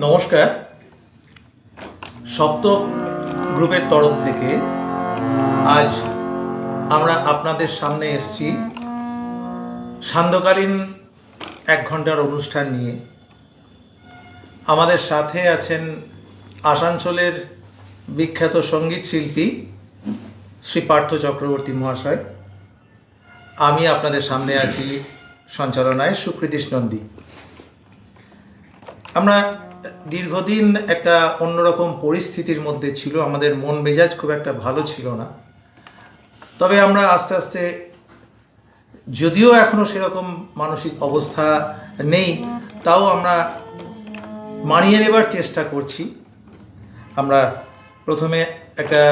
নমস্কার। সপ্ত গ্রুপের তরফ থেকে আজ আমরা আপনাদের সামনে এসেছি সান্ধ্যকালীন 1 ঘন্টার অনুষ্ঠান নিয়ে। আমাদের সাথে আছেন আসানসোলের বিখ্যাত সঙ্গীত শিল্পী শ্রী পার্থ চক্রবর্তী মহাশয়। আমি আপনাদের সামনে আছি সঞ্চালনায় সুকৃতিশ নন্দী। আমরা দীর্ঘদিন একটা অন্যরকম পরিস্থিতির মধ্যে ছিল, আমাদের মন মেজাজ খুব একটা ভালো ছিল না। তবে আমরা আস্তে আস্তে, যদিও এখনও সেরকম মানসিক অবস্থা নেই, তাও আমরা মানিয়ে নেবার চেষ্টা করছি। আমরা প্রথমে একটা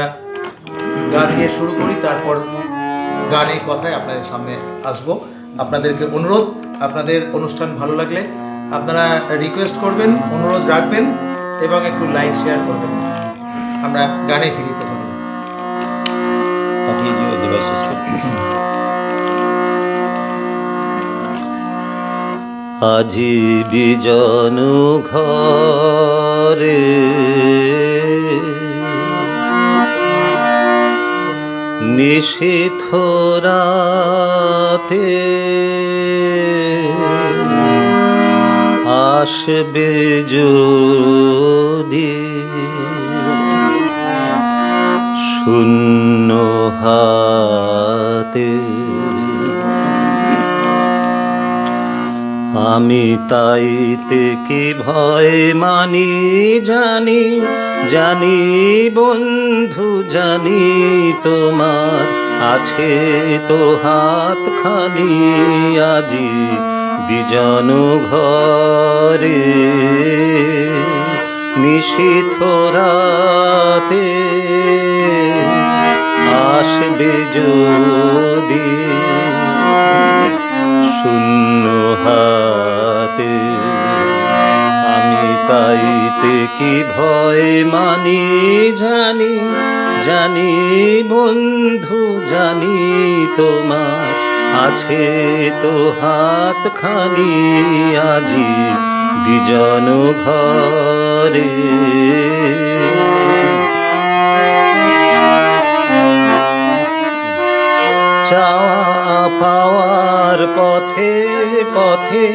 গান দিয়ে শুরু করি, তারপর গানের কথায় আপনাদের সামনে আসবো। আপনাদেরকে অনুরোধ, আপনাদের অনুষ্ঠান ভালো লাগলে আপনারা রিকোয়েস্ট করবেন, অনুরোধ রাখবেন এবং একটু লাইক শেয়ার করবেন। আমরা গানে ফিরি প্রথমে। আজি বিজন ঘরে নিশীথ রাতে আসবে যদি শূন্য হাতে, আমি তাইতে কি ভয় মানি, জানি জানি বন্ধু জানি, তোমার আছে তো হাতখানি। আজি বিজন ঘরে নিশীথ রাতে আসবে যদি শূন্য হাতে, আমি তাইতে কি ভয় মানি, জানি জানি বন্ধু জানি, তোমার আছে তো হাতখানি। আজি বিজন ঘরে চাওয়া পাওয়ার পথে পথে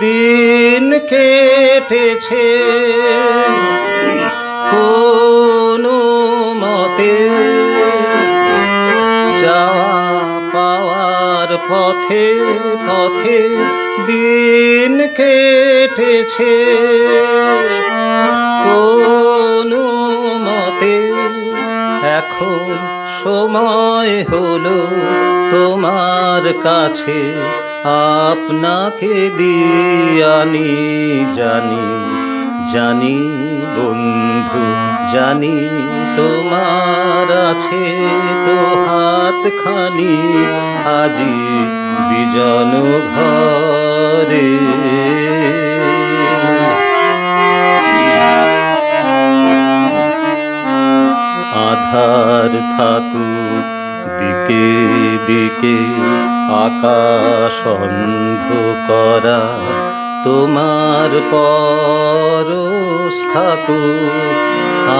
দিন কেটেছে, কোনো মতে চাওয়া পাওয়ার পথে পথে দিন কেটেছে, কোনো মতে এখন সময় হলো তোমার কাছে আপনাকে দিয়ানি। জানি জানি বন্ধু জানি, তোমার আছে তো হাতখানি। আজি বিজন ঘরে আধার থাকুক দিকে দিকে, আকাশ অন্ধকারা, তোমার পরশ থাকুক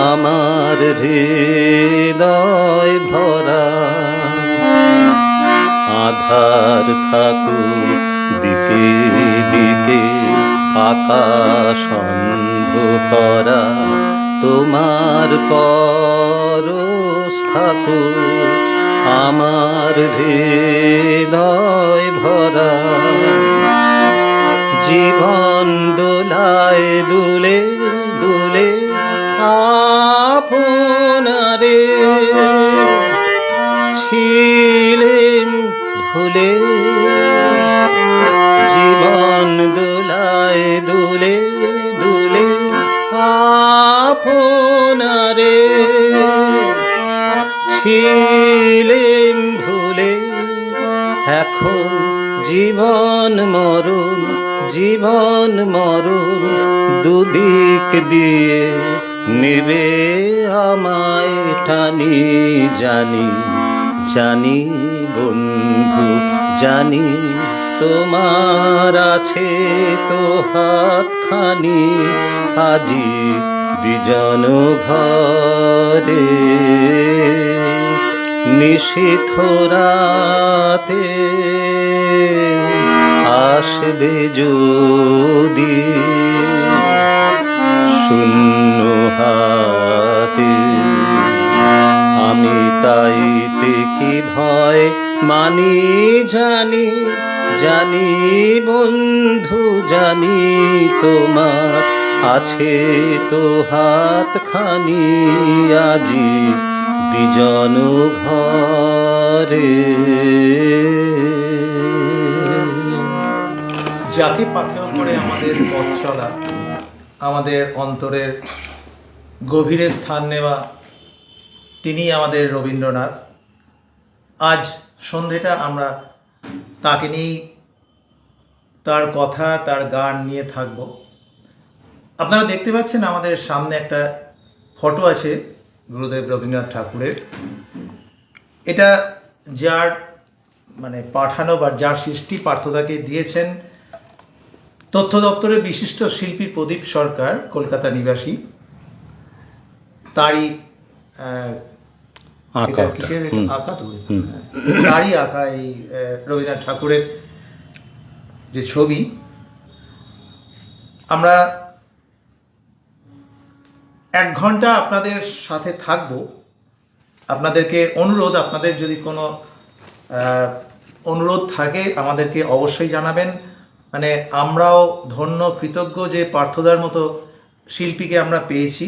আমার হৃদয় ভরা। আধার থাকুক দিকে দিকে, আকাশ অন্ধকারা, তোমার পরশ থাকুক আমার হৃদয় ভরা। জীবন দোলায় দুলে দুলে আপনারে ছি ছিলেন ভুলে, এখন জীবন মরণ, জীবন মরণ দুদিক দিয়ে নেবে আমায় টানি। জানি জানি বন্ধু জানি, তোমার আছে তো হাতখানি আজি বিজন ঘরে। নিশীথ রাতে আসবে যদি শূন্য হাতে, আমি তাইতে কি ভয় মানি। জানি জানি বন্ধু জানি, তোমার আছে তো হাতখানি আজি বিজন ঘরে। যাকে পাথেয় করে আমাদের পথ চলা, আমাদের অন্তরের গভীরে স্থান নেওয়া, তিনি আমাদের রবীন্দ্রনাথ। আজ সন্ধেটা আমরা তাকে নিয়েই, তার কথা তার গান নিয়ে থাকব। আপনারা দেখতে পাচ্ছেন আমাদের সামনে একটা ফটো আছে গুরুদেব রবীন্দ্রনাথ ঠাকুরের। এটা যার মানে পাঠানো বা যার সৃষ্টি পার্থদাকে দিয়েছেন তথ্য দপ্তরের বিশিষ্ট শিল্পী প্রদীপ সরকার, কলকাতা নিবাসী। তারই আঁকা তো তারই আঁকা এই রবীন্দ্রনাথ ঠাকুরের যে ছবি। আমরা 1 ঘন্টা আপনাদের সাথে থাকব। আপনাদেরকে অনুরোধ, আপনাদের যদি কোনো অনুরোধ থাকে আমাদেরকে অবশ্যই জানাবেন। মানে আমরাও ধন্য কৃতজ্ঞ যে পার্থদার মতো শিল্পীকে আমরা পেয়েছি।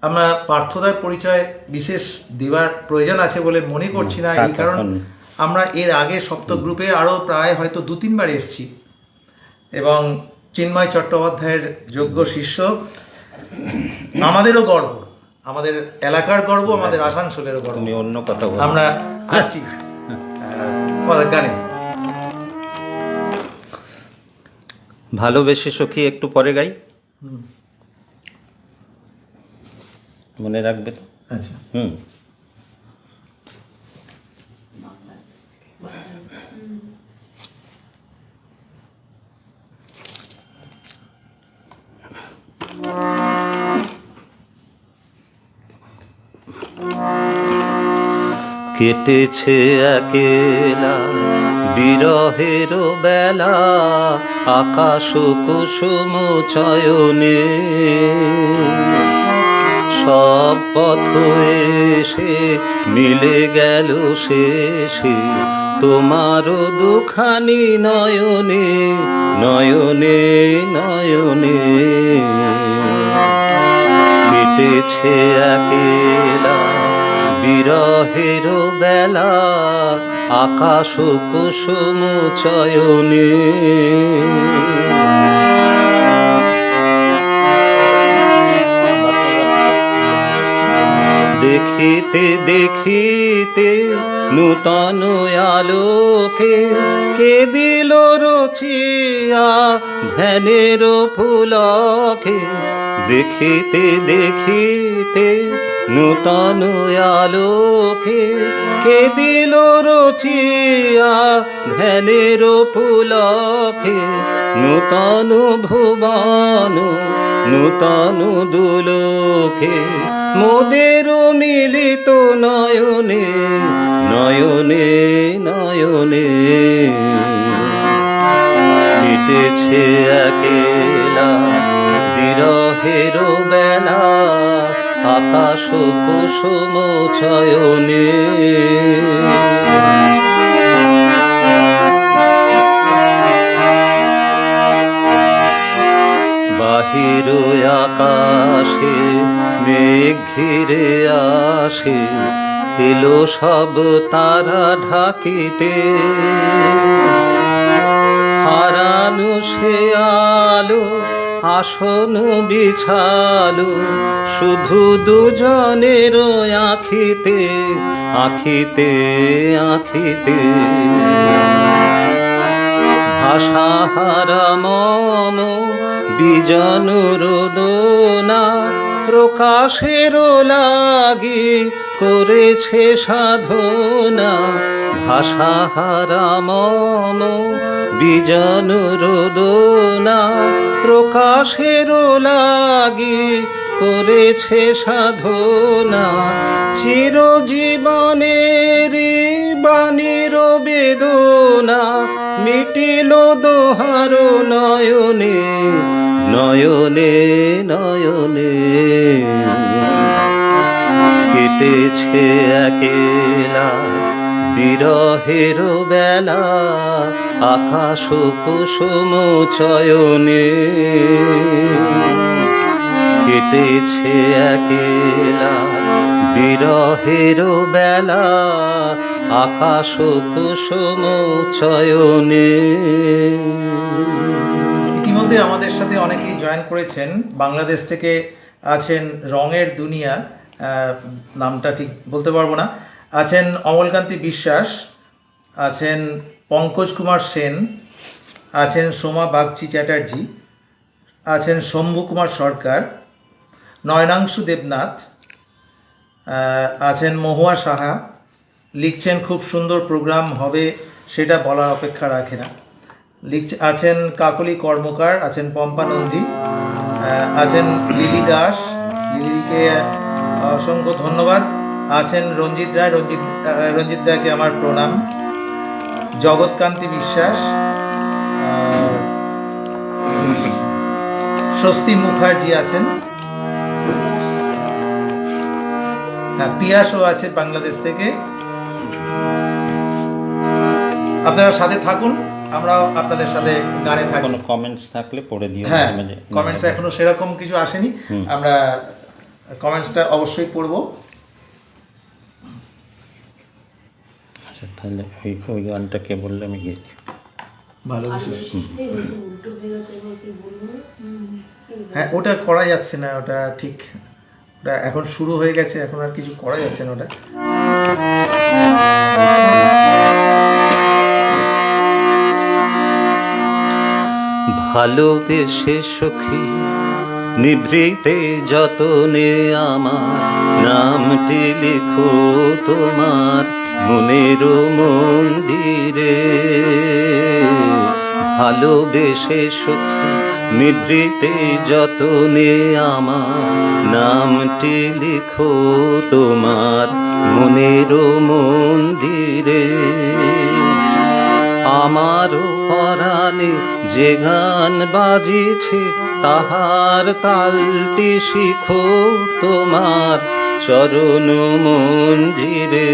আমরা পার্থদার পরিচয় বিশেষ দেওয়ার প্রয়োজন আছে বলে মনে করছি না, এই কারণ আমরা এর আগে সপ্ত গ্রুপে আরও প্রায় হয়তো 2-3 বার এসেছি এবং চিন্ময় চট্টোপাধ্যায়ের যোগ্য শিষ্য। আমাদেরও গর্ব, আমাদের এলাকার গর্ব, আমাদের আসানসোলেরও গর্ব। অন্য কথা আমরা আসছি গানে। ভালোবেসে সখী একটু পরে গাই, মনে রাখবে তো? আচ্ছা। কেটেছে একেলা বিরহের বেলা, আকাশ কুসুম চয়নে সব পথ এসে মিলে গেল শেষে তোমার দুখানি নয়নে নয়নে নয়নে। কেটেছে একেলা বিরহের বেলা, আকাশ কুসুম চয়নে দেখিতে দেখিতে নূতন আলোকে কে দিল রচিয়া ধ্যানের ফুলকে। দেখিতে দেখিতে নূতন আলোকে কে দিল রচিয়া ধ্যানের ফুলকে। নূতন ভুবন নূতন দুলোকে মোদের মিলিত নয়নে নয়নে নয়নে। কেটেছে একেলা বিরহের বেলা, আকাশ কুসুম চয়নে বাহির আকাশে মেঘ ঘিরে আসে, এলো সব তারা ঢাকিতে। হারানো সে আলো আসন বিছালো শুধু দুজনের আখিতে আখিতে আখিতে ভাষাহারা মম বিজন রোদনা প্রকাশের লাগি করেছে সাধনা ভাষাহারা মম বিজন রোদনা প্রকাশের লাগি করেছে সাধনা চিরজীবনের বাণীর বেদনা মিটিল দোহার নয়নে নয়নে নয়নে কেটেছে একেলা বিরহের বেলা আকাশ কুসুম চয়নে কেটেছে একেলা বিরহের বেলা আকাশ কুসুম চয়নে। ইতিমধ্যে আমাদের সাথে অনেকেই জয়েন করেছেন। বাংলাদেশ থেকে আছেন রঙের দুনিয়া, নামটা ঠিক বলতে পারবো না, আছেন অমলকান্তি বিশ্বাস, আছেন পঙ্কজ কুমার সেন, আছেন সোমা বাগচি চ্যাটার্জি, আছেন শম্ভু কুমার সরকার, নয়নাংশু দেবনাথ, আছেন মহুয়া সাহা। লিখছেন খুব সুন্দর প্রোগ্রাম হবে, সেটা বলার অপেক্ষা রাখে না। আছেন কাকলি কর্মকার, আছেন পম্পা নন্দী, আছেন লিলি দাস, লিলিকে অসংখ্য ধন্যবাদ। আছেন রঞ্জিত রায়, রঞ্জিত দাকে আমার প্রণাম। জগৎকান্তি বিশ্বাস, স্বস্তি মুখার্জি আছেন, পিয়াসও আছে বাংলাদেশ থেকে। আপনারা সাথে থাকুন, আমরাও আপনাদের সাথে গানে থাকি। কোনো কমেন্টস থাকলে পড়ে দিও। হ্যাঁ, কমেন্টস এখনো সেরকম কিছু আসেনি, আমরা কমেন্টসটা অবশ্যই পড়বো। আচ্ছা, তাহলে ওই গানটা কে বললে আমি গেছি ভালোবেসে। হ্যাঁ, ওটা করা যাচ্ছে না, ওটা ঠিক, ওটা এখন শুরু হয়ে গেছে, এখন আর কিছু করা যাচ্ছে না ওটা। ভালোবেসে সখী নিভৃতে যতনে আমার নামটি লিখো তোমার মনের মন্দিরে। ভালোবেসে সখী নিভৃতে যতনে আমার নামটি লিখো তোমার মনের মন্দিরে। আমারও পরাণে যে গান বাজিছে তাহার তালটি শিখো তোমার চরণ মঞ্জিরে।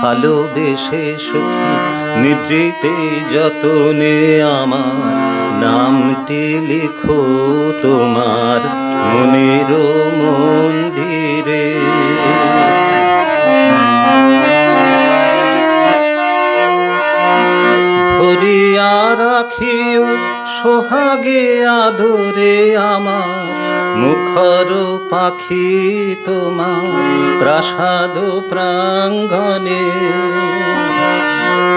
ভালোবেসে সখী নিভৃতে যতনে আমার নামটি লিখো তোমার মনের মন্দিরে। ধরিয়া রাখিও সোহাগে আদরে আমার মুখর পাখি তোমার প্রাসাদ প্রাঙ্গণে।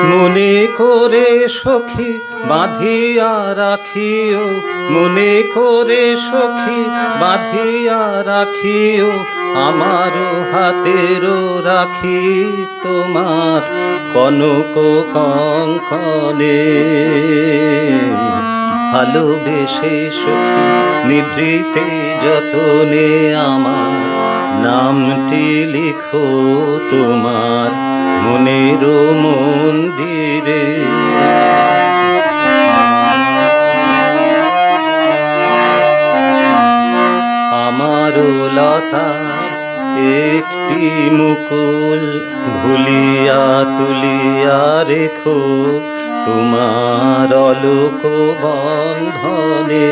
মনে করে সখী বাঁধিয়া রাখিও, মনে করে সখী বাঁধিয়া রাখিও আমার হাতের রাখি তোমার কনক কঙ্কনে। ভালোবেসে সখী নিভৃতে যতনে আমার নামটি লিখো তোমার মনের মন্দিরে। আমারও লতা একটি মুকুল ভুলিয়া তুলিয়া রেখো তোমার অলোক বন্ধনে।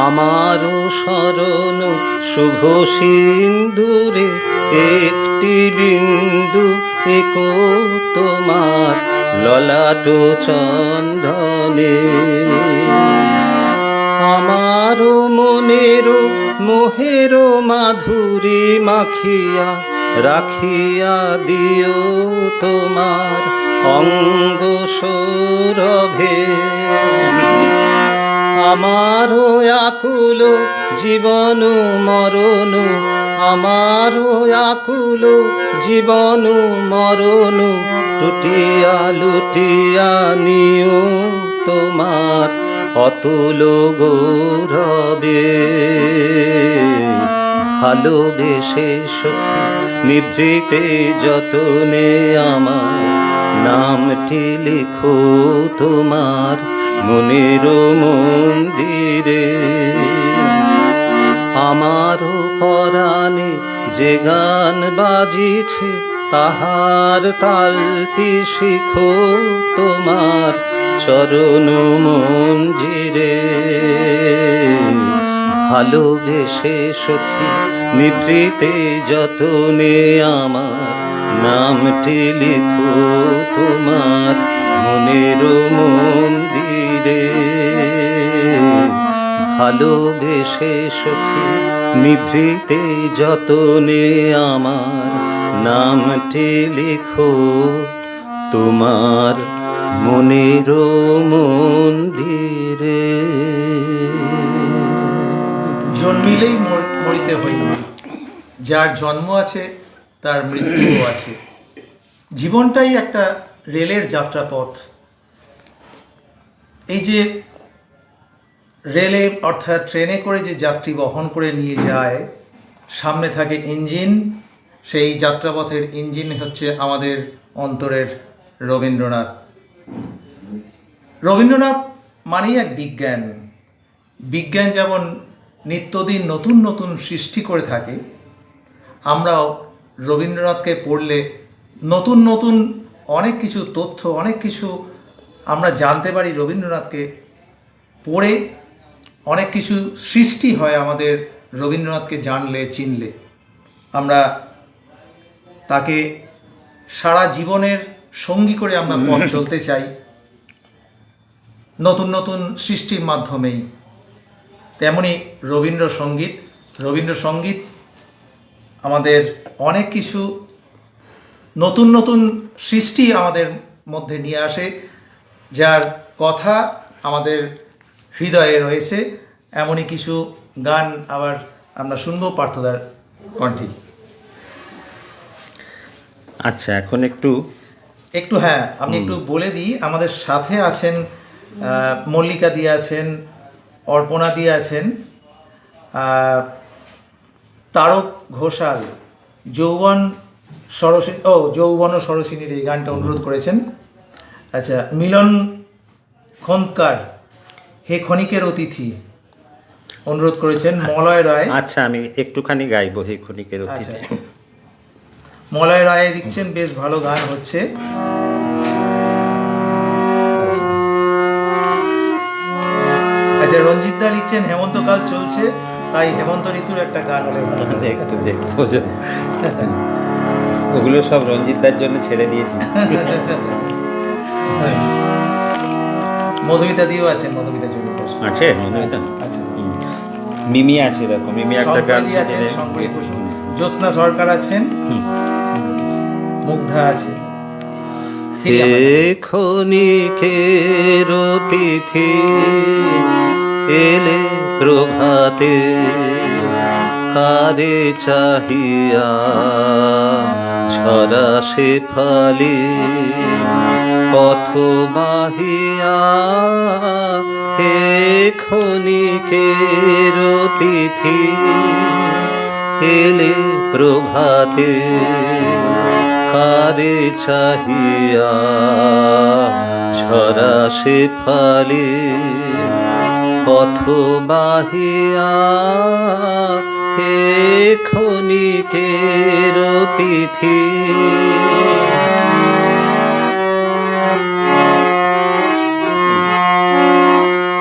আমারও শরণ শুভ সিন্দুরে একটি বিন্দু একো তোমার ললাট চন্দনে আমার মনের মোহের মাধুরী মাখিয়া রাখিয়া দিও তোমার অঙ্গ সৌরভে আমার আকুল জীবন মরণ আমার আকুল জীবন মরণ টুটিয়া লুটিয়া নিও তোমার অতুল গৌরবে ভালোবেসে সখী নিভৃতে যতনে আমার নামটি লিখো তোমার মনের মন্দিরে আমার পরাণে যে গান বাজিছে তাহার তালটি শিখো তোমার চরণ মঞ্জিরে ভালোবেসে সখী নিভৃতে যতনে আমার নামটি লিখো তোমার মনের মন্দিরে ভালোবেসে সখী নিভৃতে যতনে আমার নামটি লিখো তোমার মনের মন্দিরে। জন্মিলেই মরিতে হইবে, যার জন্ম আছে তার মৃত্যুও আছে। জীবনটাই একটা রেলের যাত্রাপথ। এই যে রেলে অর্থাৎ ট্রেনে করে যে যাত্রী বহন করে নিয়ে যায়, সামনে থাকে ইঞ্জিন, সেই যাত্রাপথের ইঞ্জিন হচ্ছে আমাদের অন্তরের রবীন্দ্রনাথ। রবীন্দ্রনাথ মানেই এক বিজ্ঞান। বিজ্ঞান যেমন নিত্যদিন নতুন নতুন সৃষ্টি করে থাকে, আমরাও রবীন্দ্রনাথকে পড়লে নতুন নতুন অনেক কিছু তথ্য, অনেক কিছু আমরা জানতে পারি। রবীন্দ্রনাথকে পড়ে অনেক কিছু সৃষ্টি হয় আমাদের রবীন্দ্রনাথকে জানলে, চিনলে। আমরা তাকে সারা জীবনের সঙ্গী করে আমরা পথ চলতে চাই নতুন নতুন সৃষ্টির মাধ্যমেই। তেমনি রবীন্দ্রসঙ্গীত আমাদের অনেক কিছু নতুন নতুন সৃষ্টি আমাদের মধ্যে নিয়ে আসে, যার কথা আমাদের হৃদয়ে রয়েছে। এমনই কিছু গান আবার আমরা শুনবো পার্থদার কণ্ঠে। আচ্ছা, এখন একটু হ্যাঁ, আমি একটু বলে দিই। আমাদের সাথে আছেন মল্লিকা দি আছেন, অর্পণা দি আছেন, তারক ঘোষাল যৌবন সরসিনীর এই গানটা অনুরোধ করেছেন। আচ্ছা, মিলন খন্দকার হে ক্ষণিকের অতিথি অনুরোধ করেছেন। মলয় রায়, আচ্ছা আমি একটুখানি গাইবো হে ক্ষণিকের অতিথি। মলয় রায় লিখছেন, বেশ ভালো গান হচ্ছে। আচ্ছা, রঞ্জিত দা লিখছেন, হেমন্তকাল চলছে, তাই হেমন্ত ঋতুর একটা গান হলে ভালো হবে। একটু দেখবো, ওগুলো সব রঞ্জিতদার জন্য ছেড়ে দিয়েছি। মধুমিতা দিও আছেন, মধুমিতা জন্য আছে মধুমিতা, আচ্ছা, মিমি আছে, দেখো মিমি একটা গান আছেন, শঙ্করী কুসুম, জ্যোৎস্না সরকার আছেন, মুগ্ধা আছে। হে ক্ষণিকের অতিথি এলে প্রভাতে, কারে চাহিয়া ঝরা সে ফালি পথ বাহিয়া। হে ক্ষণিকের অতিথি এলে প্রভাতে, কারে চাহিয়া ঝরা সে ফালি পথ বাহিয়া। হে ক্ষণিকের অতিথি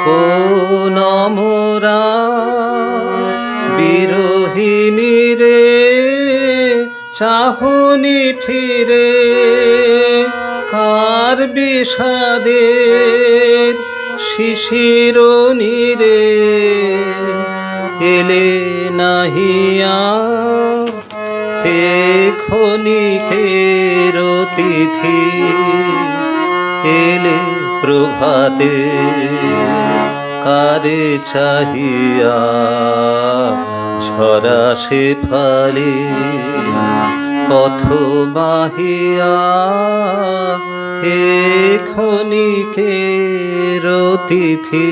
কোন মোরা বিরোহিনী রে চাহনি ফিরে, কার বিষাদের শিশির নীরে এলে নাহিয়া হে ক্ষণিকের তিথি এলে প্রভাতে কারে চাহিয়া ঝরা সে ফালে পথ বাহিয়া হে ক্ষণিকের তিথি।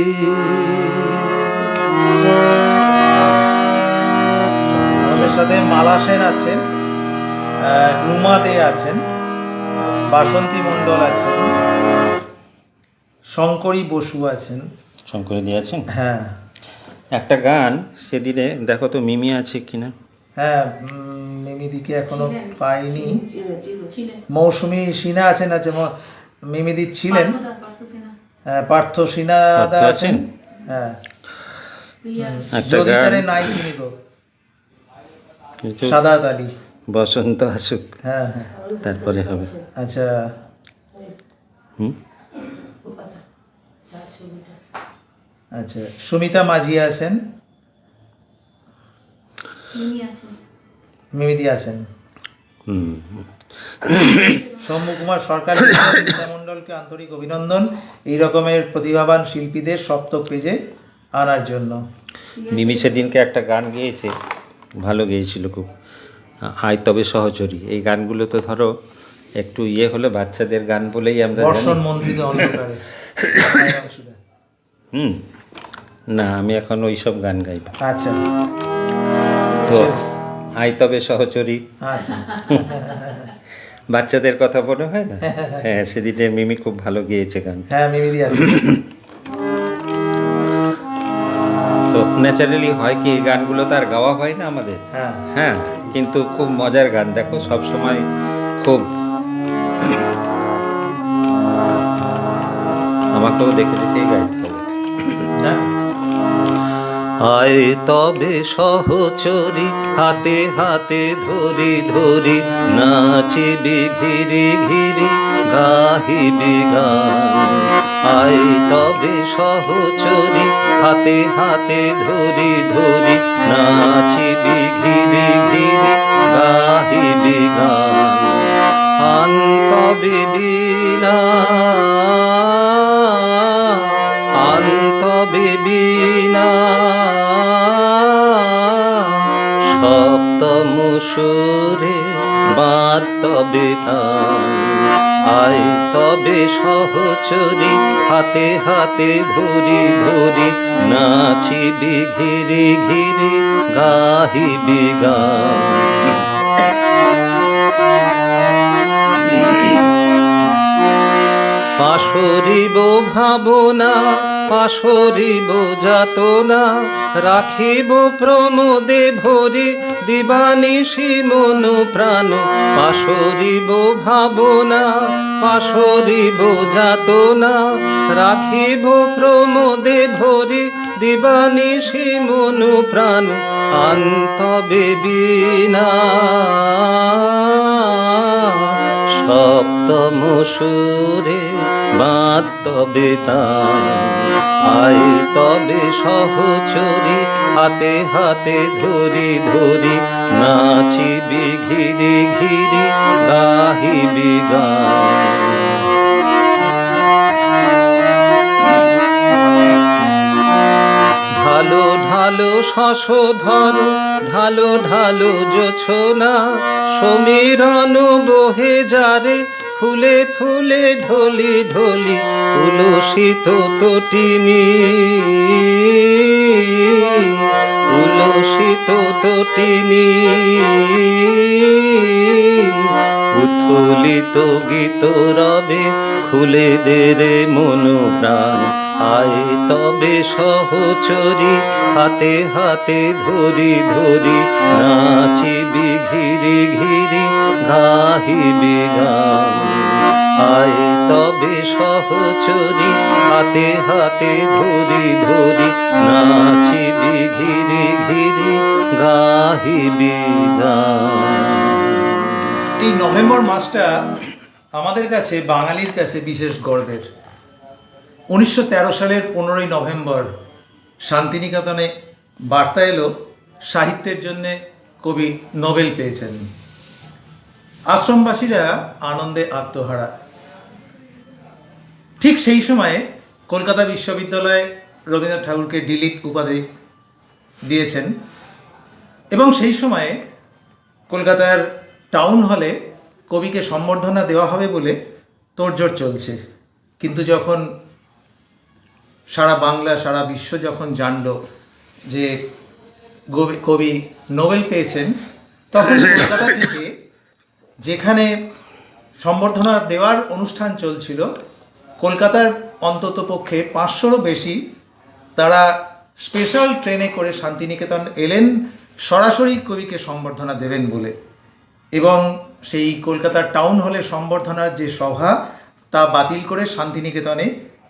আমাদের সাথে মালা সেন আছেন, রুমা দে আছেন, বাসন্তী মণ্ডল আছেন, শঙ্করী বসু আছেন। শঙ্করে দিয়েছেন হ্যাঁ একটা গান সেদিনে, দেখো তো মিমি আছে কিনা। হ্যাঁ, মিমিদিকে এখনো পাইনি। মৌসুমী সিনহা আছেন, আছে মিমিদি ছিলেন। হ্যাঁ, পার্থ সিনহা পার্থ আছেন। আছেন? হ্যাঁ, একটা যদি গান তারে নাই চিনি গো, কিন্তু সাদাত আলী। বসন্ত আসুক হ্যাঁ হ্যাঁ, তারপরে হবে। আচ্ছা হুম, আচ্ছা, সুমিতা মাঝি আছেন, মিমিদি আছেন, হুম। সৌম্য কুমার সরকার। সুমিতা মণ্ডলকে আন্তরিক অভিনন্দন এই রকমের প্রতিভাবান শিল্পীদের সপ্তক পেজে আনার জন্য। মিমি সেদিনকে একটা গান গেয়েছে, ভালো গেয়েছিল খুব, আয় তবে সহচরী। এই গানগুলো তো ধরো একটু ইয়ে হলে বাচ্চাদের গান বলেই আমরা বর্ষণ জানি। মন্ত্রিত অন্ধকারে। হুম, না আমি এখন ওই সব গান গাইব। আচ্ছা তো আয় তবে সহচরী, আচ্ছা, বাচ্চাদের কথা মনে হয় না? হ্যাঁ, সেদিনে মিমি খুব ভালো গেয়েছে গান। হ্যাঁ মিমিদি আছে। তো ন্যাচারালি হয় কি, এই গানগুলো তো আর গাওয়া হয় না আমাদের। হ্যাঁ হ্যাঁ, কিন্তু খুব মজার গান, দেখো সব সময় খুব, আমাকেও দেখে দেখেই গাইতে হবে। হ্যাঁ, আয় তবে সহচরী হাতে হাতে ধরি ধরি নাচিবি ঘিরি ঘিরি গাহিবি গান। আয় তবে সহচরী হাতে হাতে ধরি ধরি নাচিবি ঘিরি ঘিরি গাহিবি গান। আন্তবে বিনা আন্তবে বিনা সপ্তম সুরে বাদ তবে তান। আয় তবে সহচরী হাতে হাতে ধরি ধরি নাচিবি ঘিরি ঘিরি গাহিবি গান। পাশরিব ভাবনা পাশরিব যাতনা রাখিব প্রমোদে ভরি দিবানিশি মন প্রাণ। পাশরিব ভাবনা পাশরিব যাতনা রাখিব প্রমোদে ভরি দিবানিশি মন প্রাণ। আন্তবে বিনা সপ্তম সুরে বাদ তবে তান। আয় তবে সহচরী হাতে হাতে ধরি ধরি নাচিবি ঘিরি ঘিরি গাহিবি গান। ঢালো ঢালো শশধর ঢালো ঢালো জোছনা সমীরণ বহে যারে ফুলে ফুলে ঢলি ঢলি উলসিত তটিনী উলসিত তটিনী উথলিত গীত রবে খুলে দে রে মন প্রাণ। আয় তবে সহচরী হাতে হাতে ধরি ধরি নাচিবি ঘিরি ঘিরি গাহিবি গান। আয় তবে সহচরী হাতে হাতে ধরি ধরি নাচিবি ঘিরি ঘিরি গাহিবি গান। এই নভেম্বর মাসটা আমাদের কাছে, বাঙালির কাছে বিশেষ গর্বের। 1913 সালের 15ই নভেম্বর শান্তিনিকেতনে বার্তা এলো সাহিত্যের জন্যে কবি নোবেল পেয়েছেন। আশ্রমবাসীরা আনন্দে আত্মহারা। ঠিক সেই সময়ে কলকাতা বিশ্ববিদ্যালয়ে রবীন্দ্রনাথ ঠাকুরকে ডিলিট উপাধি দিয়েছেন এবং সেই সময়ে কলকাতার টাউন হলে কবিকে সম্বর্ধনা দেওয়া হবে বলে তোড়জোড় চলছে। কিন্তু যখন সারা বাংলা, সারা বিশ্ব যখন জানল যে কবি নোবেল পেয়েছেন, তখন কলকাতা থেকে যেখানে সম্বর্ধনা দেওয়ার অনুষ্ঠান চলছিল, কলকাতার অন্তত পক্ষে 500-রও বেশি তারা স্পেশাল ট্রেনে করে শান্তিনিকেতন এলেন সরাসরি কবিকে সম্বর্ধনা দেবেন বলে। এবং সেই কলকাতার টাউন হলে সম্বর্ধনার যে সভা, তা বাতিল করে শান্তিনিকেতনে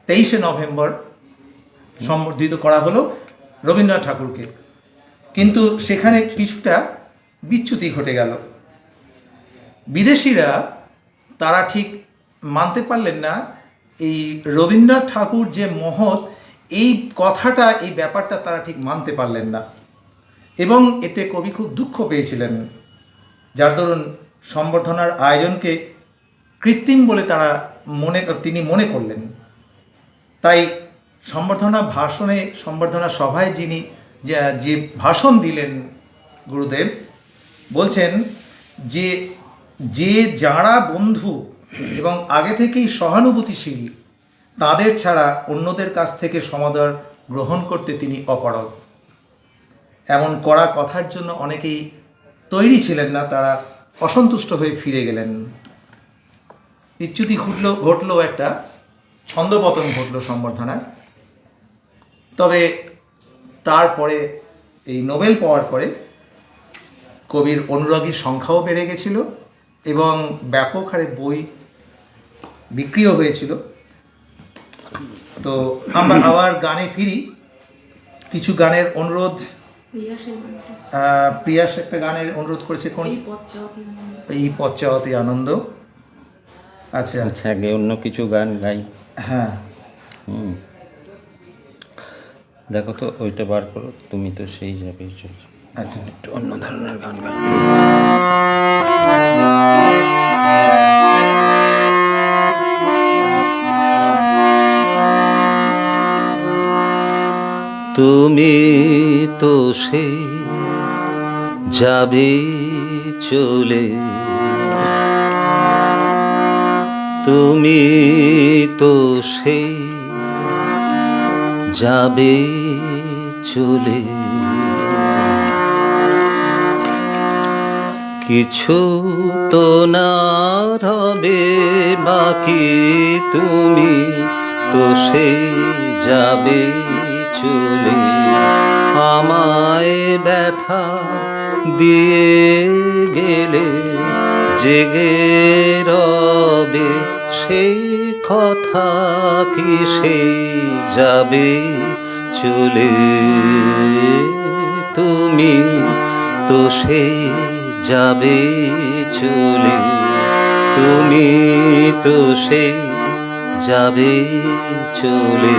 23শে নভেম্বর সম্বর্ধিত করা হলো রবীন্দ্রনাথ ঠাকুরকে। কিন্তু সেখানে কিছুটা বিচ্যুতি ঘটে গেল। বিদেশিরা তারা ঠিক মানতে পারলেন না এই রবীন্দ্রনাথ ঠাকুর যে মহৎ, এই কথাটা, এই ব্যাপারটা তারা ঠিক মানতে পারলেন না এবং এতে কবি খুব দুঃখ পেয়েছিলেন, যার দরুন সম্বর্ধনার আয়োজনকে কৃত্রিম বলে তিনি মনে করলেন। তাই সম্বর্ধনা সভায় যিনি যে ভাষণ দিলেন গুরুদেব, বলছেন যে যারা বন্ধু এবং আগে থেকেই সহানুভূতিশীল, তাদের ছাড়া অন্যদের কাছ থেকে সমাদর গ্রহণ করতে তিনি অপারগ। এমন কড়া কথার জন্য অনেকেই তৈরি ছিলেন না, তারা অসন্তুষ্ট হয়ে ফিরে গেলেন। বিচ্যুতি ঘটলো, একটা ছন্দপতন ঘটল সম্বর্ধনার। তবে তারপরে এই নোবেল পাওয়ার পরে কবির অনুরাগীর সংখ্যাও বেড়ে গেছিল এবং ব্যাপক হারে বই বিক্রিও হয়েছিল। তো আমরা আবার গানে ফিরি। কিছু গানের অনুরোধ, প্রিয়াস একটা গানের অনুরোধ করেছে, কোন? এই পথচাওয়াতে আনন্দ। আচ্ছা আচ্ছা, আগে অন্য কিছু গান গাই। হ্যাঁ, দেখো তো ওইটা বার করো, তুমি তো সেই যাবে। চলছে, আচ্ছা, একটু অন্য ধরনের গান গাই। তুমি তো সেই যাবে চলে, তুমি তো সেই যাবে চলে, কিছু তো না রবে বাকি, তুমি তো সেই যাবে চলে, আমায় ব্যথা দিয়ে গেলে জেগে রবে সেই কথা কি সেই যাবে চলে, তুমি তো সেই যাবে চলে, তুমি তো সেই যাবে চলে।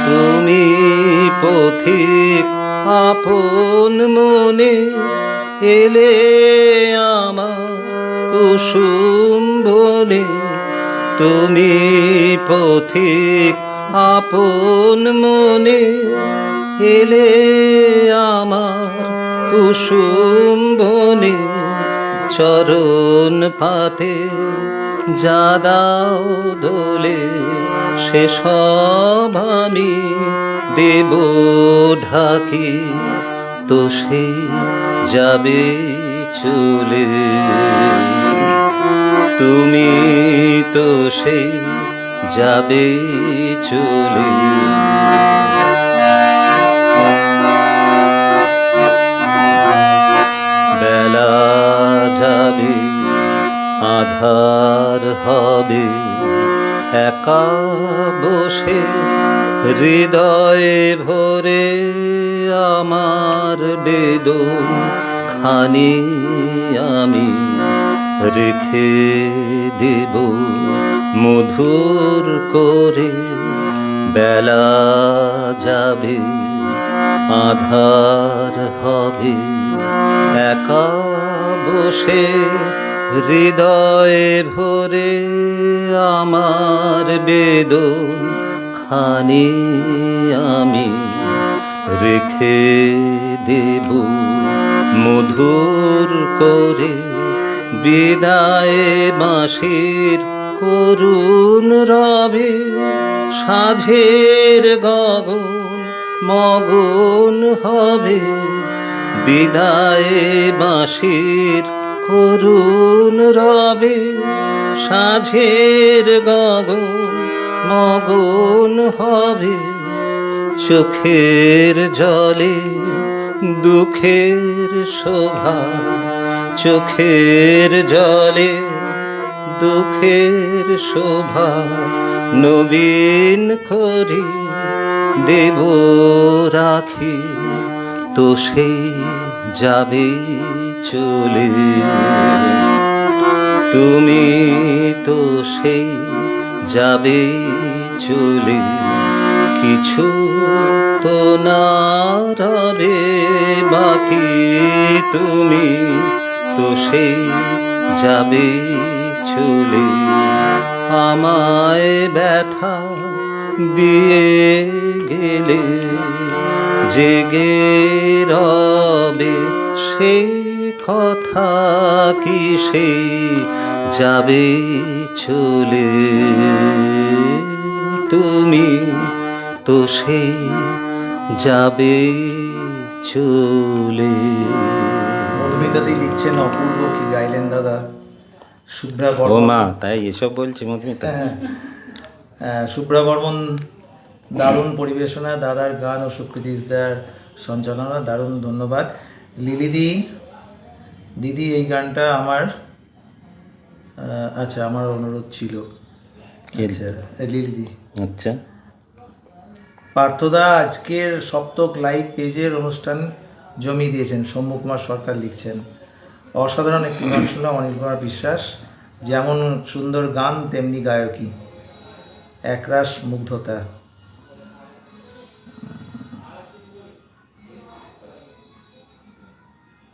তুমি পথিক আপন মনে এলে আমার কুসুম বনে, তুমি পথিক আপন মনে এলে আমার কুসুম বনে, চরণ পাতে যা দাও দোলে, সেসব আমি দেব ঢাকি, তো সে যাবে চলে, তুমি তো সে যাবে চলে। বেলা যাবে আধার হবে, একা বসে হৃদয়ে ভরে আমার বেদন খানি আমি রেখে দেব মধুর করে। বেলা যাবে আধার হবে একা বসে হৃদয়ে ভরে আমার বেদন খানি আমি রেখে দেব মধুর করে। বিদায়ে বাঁশির করুণ রবে সাঁঝের গগন মগন হবে। বিদায়ে বাঁশির করুণ রবে সাঁঝের গগন মগন হবে। চোখের জলে দুঃখের শোভা, চোখের জলে দুঃখের শোভা নবীন করি দেব রাখি। তো সেই যাবে চলে, তুমি তো সেই যাবে চলে। কিছু তো না রবে বাকি, তুমি তো সেই যাবে চলে। আমায় ব্যথা দিয়ে গেলে জেগে রবে সেই কথা কি সেই যাবে চলে। তুমি তো সেই যাবে চলে। মধুমিতাদি লিখছেন অপূর্ব কি গাইলেন দাদা। শুভ্রা ও বর্মন, মা, তাই এসব বলছি মধুমিতা? শুভ্রা বর্মন দারুণ পরিবেশনা, দাদার গান ও সুকৃতি ইসদার সঞ্চালনা দারুণ, ধন্যবাদ। লিলিদি দিদি এই গানটা আমার আচ্ছা আমার অনুরোধ ছিল। আচ্ছা লিলিদি। আচ্ছা, পার্থদা আজকের সপ্তক লাইভ পেজের অনুষ্ঠান জমিয়ে দিয়েছেন। সৌম্য কুমার সরকার লিখছেন, অসাধারণ একটি গান শুনলাম অনিল কুমার বিশ্বাস। যেমন সুন্দর গান তেমনি গায়কী, একরাশ মুগ্ধতা।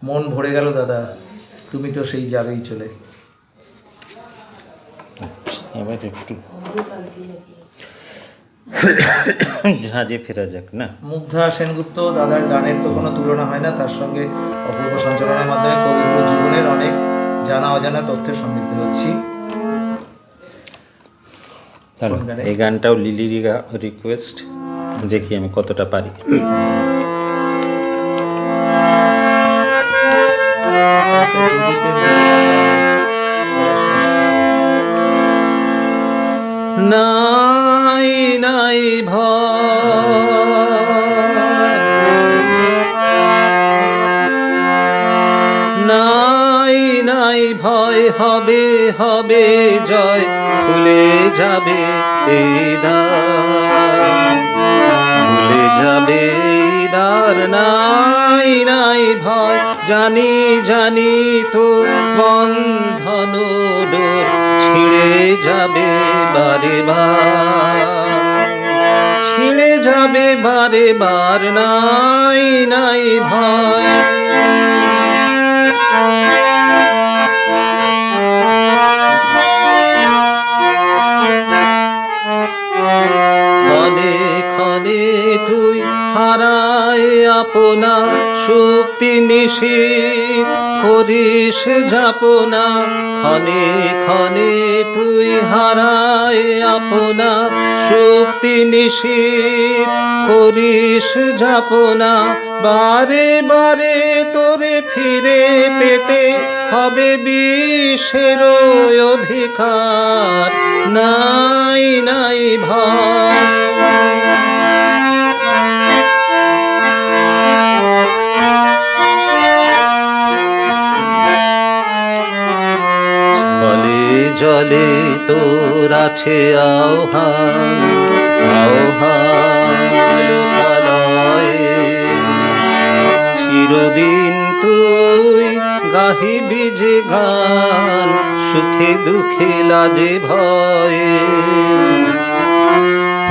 মন ভরে গেল দাদা, তুমি তো সেই যাবেই চলে। এবার একটু ঝাঁজে ফেরা যাক না। মুগ্ধা সেনগুপ্ত, দাদার গানের তো কোনো তুলনা হয় না, তার সঙ্গে অপূর্ব সঞ্চালনার মাধ্যমে কবিগুরুর জীবনের অনেক জানা অজানা তথ্যের সমৃদ্ধ হচ্ছি। তাহলে এই গানটাও লিলির রিকোয়েস্ট, দেখি আমি কতটা পারি। নাই নাই নাই নাই ভয় হবে হবে জয় খুলে যাবে এই দ্বার, খুলে যাবে এই দ্বার। নাই নাই ভয় জানি জানি তো বন্ধন ডোর ছিঁড়ে যাবে বারে বার, ছিঁড়ে যাবে বারে বার। নাই নাই ভয় ক্ষণে ক্ষণে তুই হারায় আপনা শক্তি নিশীথ করিস যাপনা। ক্ষণে ক্ষণে তুই হারায় আপনা শক্তি নিশীথ করিস যাপনা। বারে বারে তোরে ফিরে পেতে হবে বিশ্বের অধিকার। নাই নাই ভয় স্থলে জলে তোর আছে আহ্বান আহ্বান গান, সুখে দুঃখে লাজে ভয়ে।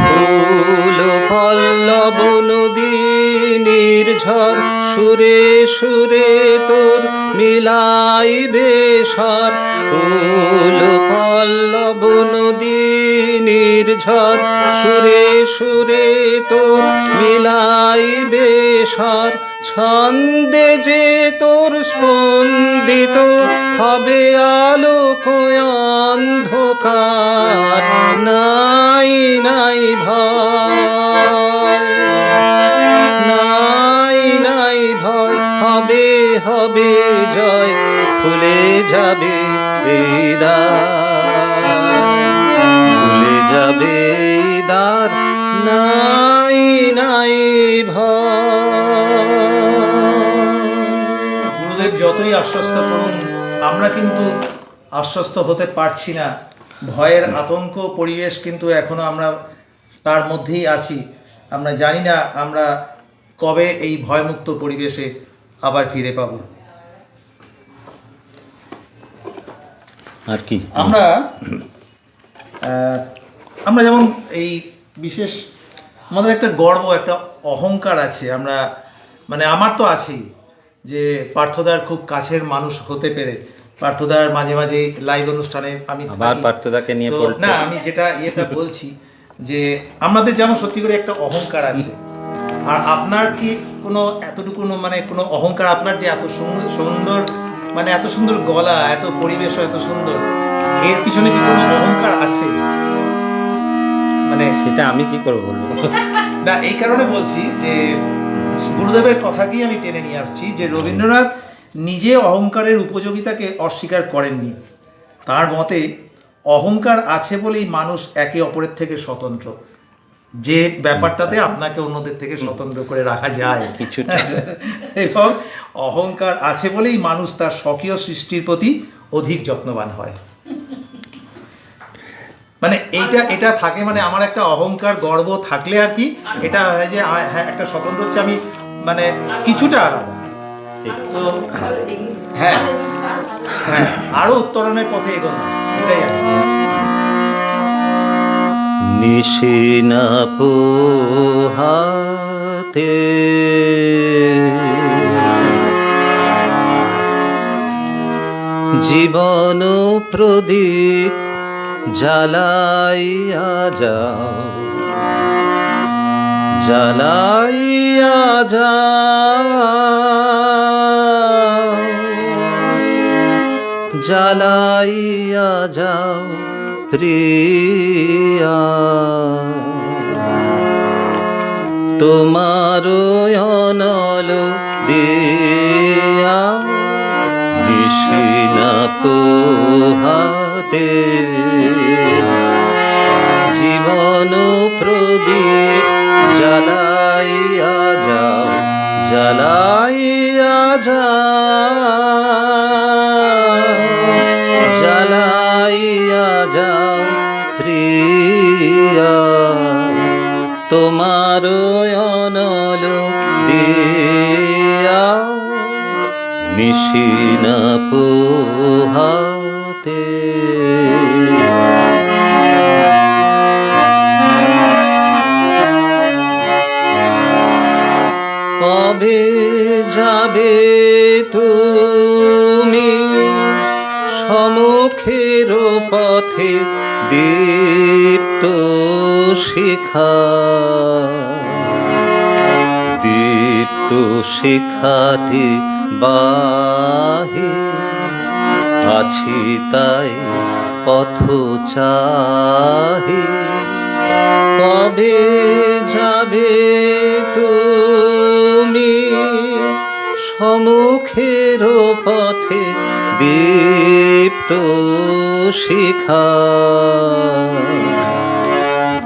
ফুল পল্লব নদী নির্ঝর, সুরে সুরে তোর মিলাইবে স্বর। ফুল পল্লব নদী নির্ঝর, সুরে সুরে তোর মিলাইবে স্বর। ছন্দে যে তোর স্পন্দিত হবে আলোক অন্ধকার, নাই নাই ভয়, নাই নাই ভয়, হবে হবে জয়, খুলে যাবে এই দ্বার, খুলে যাবে এই দ্বার, নাই নাই ভয়। গুরুদেব যতই আশ্বস্ত করুন, আমরা কিন্তু আশ্বস্ত হতে পারছি না। ভয়ের আতঙ্ক পরিবেশ কিন্তু এখনো আমরা তার মধ্যেই আছি। আমরা জানি না আমরা কবে এই ভয়মুক্ত পরিবেশে আবার ফিরে পাব। আর কি আমরা যেমন এই বিশেষ আমাদের একটা গর্ব, একটা অহংকার আছে। আমরা মানে আমার তো আছেই, যে পার্থদার খুব কাছের মানুষ হতে পেরে। পার্থদার মাঝে মাঝে লাইভ অনুষ্ঠানে আমি আবার পার্থদাকে নিয়ে তো বলতে না, আমি যেটা বলছি যে আমাদের যেমন সত্যি করে একটা অহংকার আছে। আর আপনার কি কোনো এতটুকু মানে কোনো অহংকার, আপনার যে এত সুন্দর মানে এত সুন্দর গলা, এত পরিবেশ এত সুন্দর, এর পিছনে কি কোনো অহংকার আছে? মানে সেটা আমি কি করে বলবো? না, এই কারণে বলছি যে গুরুদেবের কথাকেই আমি টেনে নিয়ে আসছি যে রবীন্দ্রনাথ নিজে অহংকারের উপযোগিতাকে অস্বীকার করেননি। তার মতে অহংকার আছে বলেই মানুষ একে অপরের থেকে স্বতন্ত্র, যে ব্যাপারটাতে আপনাকে অন্যদের থেকে স্বতন্ত্র করে রাখা যায় কিছুটা। এবং অহংকার আছে বলেই মানুষ তার স্বকীয় সৃষ্টির প্রতি অধিক যত্নবান হয়। মানে এটা থাকে, মানে আমার একটা অহংকার গর্ব থাকলে আর কি এটা হয় যে হ্যাঁ একটা স্বতন্ত্র হচ্ছে, আমি মানে কিছুটা আলাদা। তো হ্যাঁ হ্যাঁ, আরো উত্তরণের পথে এগোনো, এটাই আর কি। নিশিনা পোহাতে জীবন প্রদীপ জ্বালাইয়া যাও, জ্বালাইয়া যাও, জ্বালাইয়া যাও প্রিয়া। তোমার অনল দিয়া নিশিনা পোহাতে জীবন প্রদীপ জ্বালাইয়া যাও, জ্বালাইয়া যাও, জ্বালাইয়া যাও প্রিয়া। তোমার অনল দিয়া নিশিনা পোহাতে। কবে যাবে তুমি সমুখের পথে দীপ্ত শিখা, দীপ্ত শিখাটি বাহি আছি তাই পথ চাহি। কবে যাবে তুমি সমুখের পথে দীপ্ত শিখা,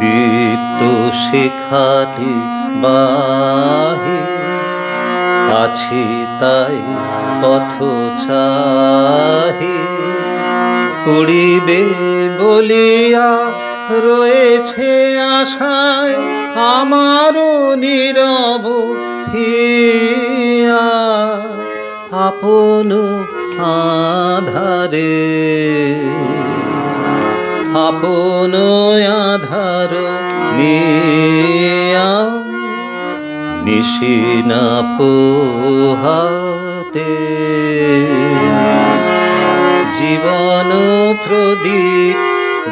দীপ্ত শিখাটি বাহি আছি তাই পথ চাহি। উড়িবে বলিয়া রয়েছে আশায় আমারও নীরব হিয়া। আপন আধারে আপন আধার নিয়া নিশিনা পোহাতে জীবন প্রদীপ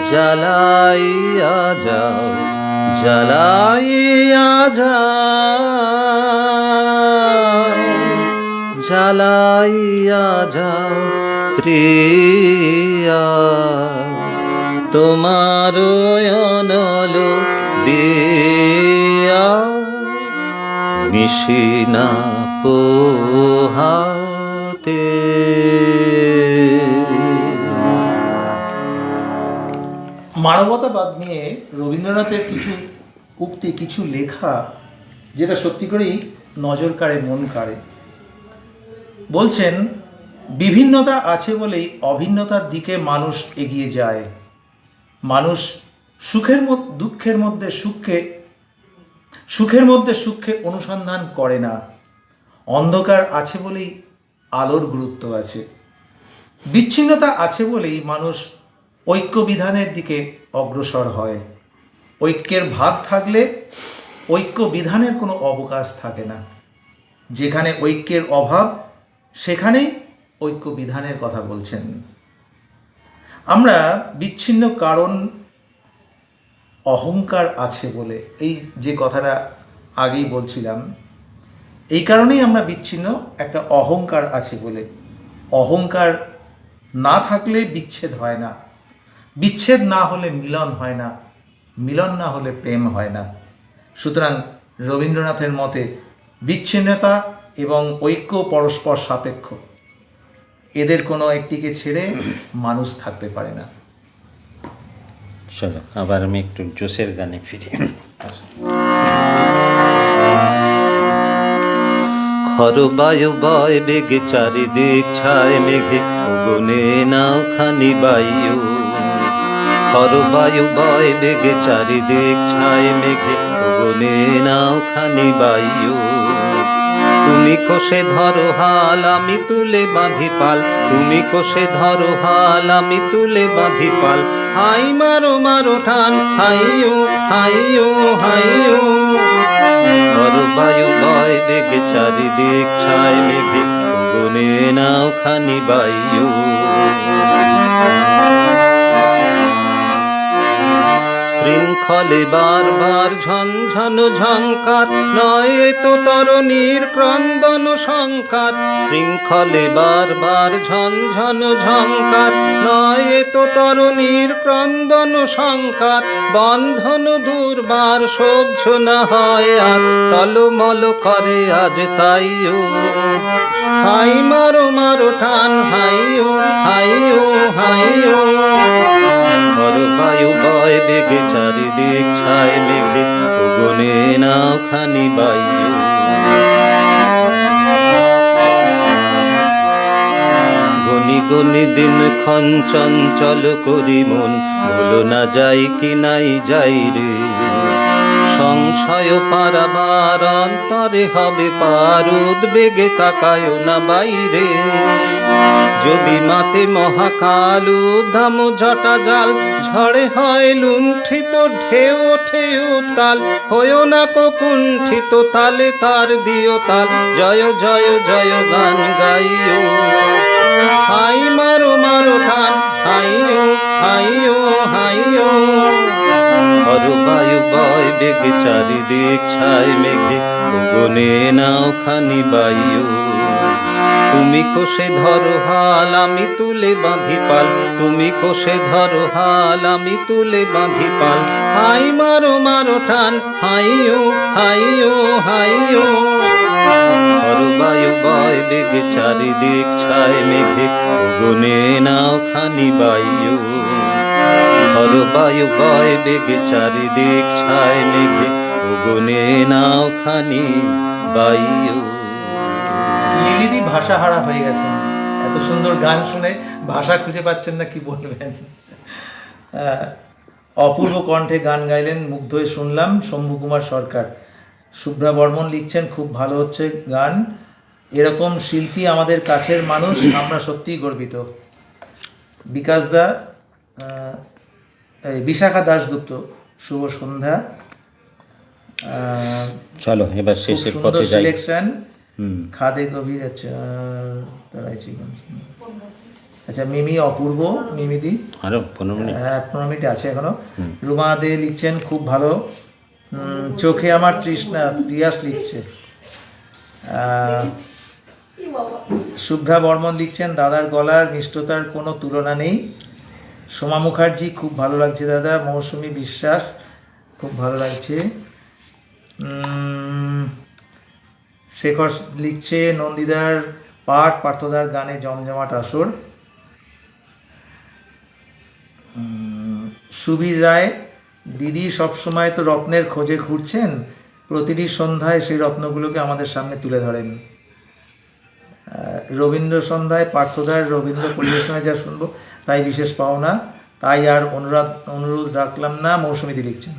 জ্বালাইয়া যাও, জ্বালাইয়া যাও, জ্বালাইয়া যাও প্রিয়া, তোমার অনল দিয়া নিশিনা পোহাতে। মানবতাবাদ নিয়ে রবীন্দ্রনাথের কিছু উক্তি, কিছু লেখা যেটা সত্যি করেই নজর কাড়ে, মন কাড়ে। বলছেন, বিভিন্নতা আছে বলেই অভিন্নতার দিকে মানুষ এগিয়ে যায়। মানুষ দুঃখের মধ্যে সুখের মধ্যে সুখে অনুসন্ধান করে না। অন্ধকার আছে বলেই আলোর গুরুত্ব আছে। বিচ্ছিন্নতা আছে বলেই মানুষ ঐক্য বিধানের দিকে অগ্রসর হয়। ঐক্যের ভাগ থাকলে ঐক্য বিধানের কোনো অবকাশ থাকে না। যেখানে ঐক্যের অভাব সেখানেই ঐক্য বিধানের কথা বলছেন। আমরা বিচ্ছিন্ন কারণ অহংকার আছে বলে, এই যে কথাটা আগেই বলছিলাম, এই কারণেই আমরা বিচ্ছিন্ন, একটা অহংকার আছে বলে। অহংকার না থাকলে বিচ্ছেদ হয় না, বিচ্ছেদ না হলে মিলন হয় না, মিলন না হলে প্রেম হয় না। সুতরাং রবীন্দ্রনাথের মতে বিচ্ছিন্নতা এবং ঐক্য পরস্পর সাপেক্ষ, এদের কোনো একটিকে ছেড়ে মানুষ থাকতে পারে না। চলো আবার আমি একটু জোসের গানে ফিরি। খর বায়ু বয় বেগে চারিদিক ছায় মেঘে, গনে নাও খানি বায়ু। খর বায়ু বয় বেগে চারিদিক ছায় মেঘে, গনে নাও খানি বায়ু। তুমি কোষে ধরো হাল, আমি তুলে বাঁধি পাল। তুমি কোষে ধরো হাল, আমি তুলে বাঁধি পাল। হাই মারো মারো ঠান, হাইও হাইও হাইও। খর বায়ু বয় বেগে চারিদিক ছায় মেঘে, গনে নাও খানি বায়ু। শৃঙ্খলে বারবার ঝনঝন ঝঙ্কার, নয় তো তরণীর ক্রন্দন সংকার। শৃঙ্খলে বারবার ঝনঝন ঝঙ্কার, নয় তো তরণীর ক্রন্দন সংকার। বন্ধন দুর্বার সহ্য না হয় আর, টলমল করে আজ তাইও। হাই মারো মারো ঠান, হাইও হাইও হাইও। খর বায়ু বয় বেগে চারিদিক ছায় মেঘে, গনে নাও খানি বায়ু। গনি গনি দিন ক্ষণ চঞ্চল করি মন, ভুলো না যাই কি নাই যাই রে। সংশয় পারাবার অন্তরে হবে পার, উদ্বেগে তাকায়ও না বাইরে। যদি মাতে মহাকাল উদ্দাম জটা জাল, ঝড়ে হয় লুণ্ঠিত ঢেউ ওঠে উতাল। হয়েও না কো কুণ্ঠিত, তালে তার দিও তাল। জয় জয় জয় গান গাইও। হাই মারো মারো ঠান, হাইও হাইও হাইও। খর বায়ু বয় বেগে চারিদিক ছায় মেঘে, গনে নাও খানি বায়ু। তুমি কোষে ধরো হাল, আমি তুলে বাঁধি পাল। তুমি কোষে ধরো হাল, আমি তুলে বাঁধি পাল। হাই মারো মারো ঠান, হাইও হাইও হাইও। খর বায়ু বয় বেগে চারিদিক ছায় মেঘে, গনে নাও খানি বায়ু। খর বায়ু বয় বেগে চারিদিক ছায় মেঘে, গনে নাও খানি বায়ু। লিলিদি ভাষাহারা হয়ে গেছেন, এত সুন্দর গান শুনে ভাষা খুঁজে পাচ্ছেন না, কি বলবেন। অপূর্ব কণ্ঠে গান গাইলেন, মুগ্ধ হয়ে শুনলাম। শম্ভু কুমার সরকার, শুভ্রা বর্মন লিখছেন, খুব ভালো হচ্ছে গান। এরকম শিল্পী আমাদের কাছের মানুষ, আমরা সত্যিই গর্বিত। বিকাশ দা, বিশাখা দাশগুপ্ত, শুভ সন্ধ্যা। চলো এবার খুব শেষের সুন্দর পথে যাই। সিলেকশন, হুম। খাদে গভীর। আচ্ছা আচ্ছা, মিমি অপূর্ব, মিমিদি। আরো 15 মিনিট। হ্যাঁ, 15 মিনিট আছে এখনো। রুমা দে লিখছেন খুব ভালো। চোখে আমার তৃষ্ণা, প্রিয়াস লিখছে। শুভ্রা বর্মন লিখছেন দাদার গলার মিষ্টতার কোনো তুলনা নেই। সোমা মুখার্জি, খুব ভালো লাগছে দাদা। মৌসুমী বিশ্বাস, খুব ভালো লাগছে। শেখর লিখছে নন্দিদার পাঠ, পার্থদার গানে জমজমাট আসর। সুবীর রায়, দিদি সবসময় তো রত্নের খোঁজে ঘুরছেন, প্রতিটি সন্ধ্যায় সেই রত্নগুলোকে আমাদের সামনে তুলে ধরেন। রবীন্দ্র সন্ধ্যায় পার্থদার রবীন্দ্র পরিবেশনায় যা শুনবো তাই বিশেষ পাওনা, তাই আর অনুরোধ রাখলাম না। মৌসুমীদি লিখছেন।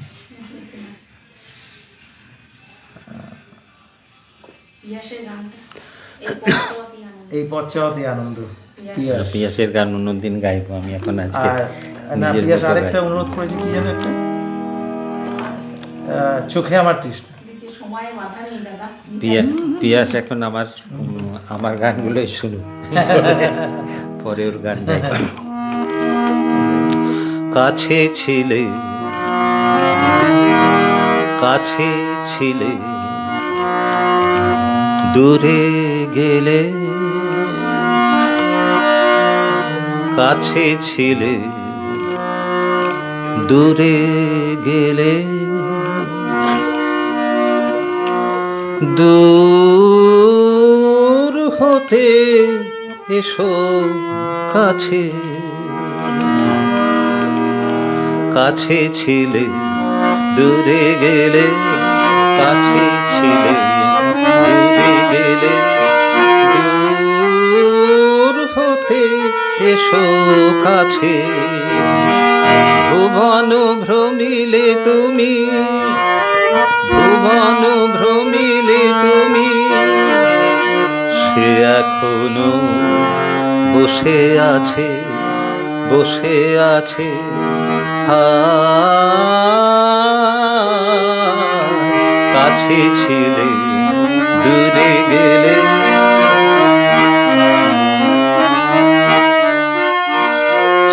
এই পশ্চাৎই আনন্দ, পিয়াস। পিয়াসের গান অন্যদিন গাইবো, আমি এখন আজকে আর না, নিজের পিয়াস মতো আরেকটা গাই। অনুরোধ করেছি, কি যেন একটা, চোখে আমার তৃষ্ণা। পিয়াস এখন আমার গানগুলোই শুনুন, পরে ওর গান গাই। কাছে ছিলে, কাছে ছিলে, দূরে গেলে, কাছে ছিলে, দূরে গেলে, দূর হতে এসো কাছে, কাছে ছিলে, দূরে গেলে, কাছে ছিলে, দূরে গেলে, দূর হতে এসো কাছে। ভুবন ভ্রমিলে তুমি, ভুবন ভ্রমিলে তুমি, সে এখনো বসে আছে, বসে আছে। কাছে ছিলে, দূরে গেলে,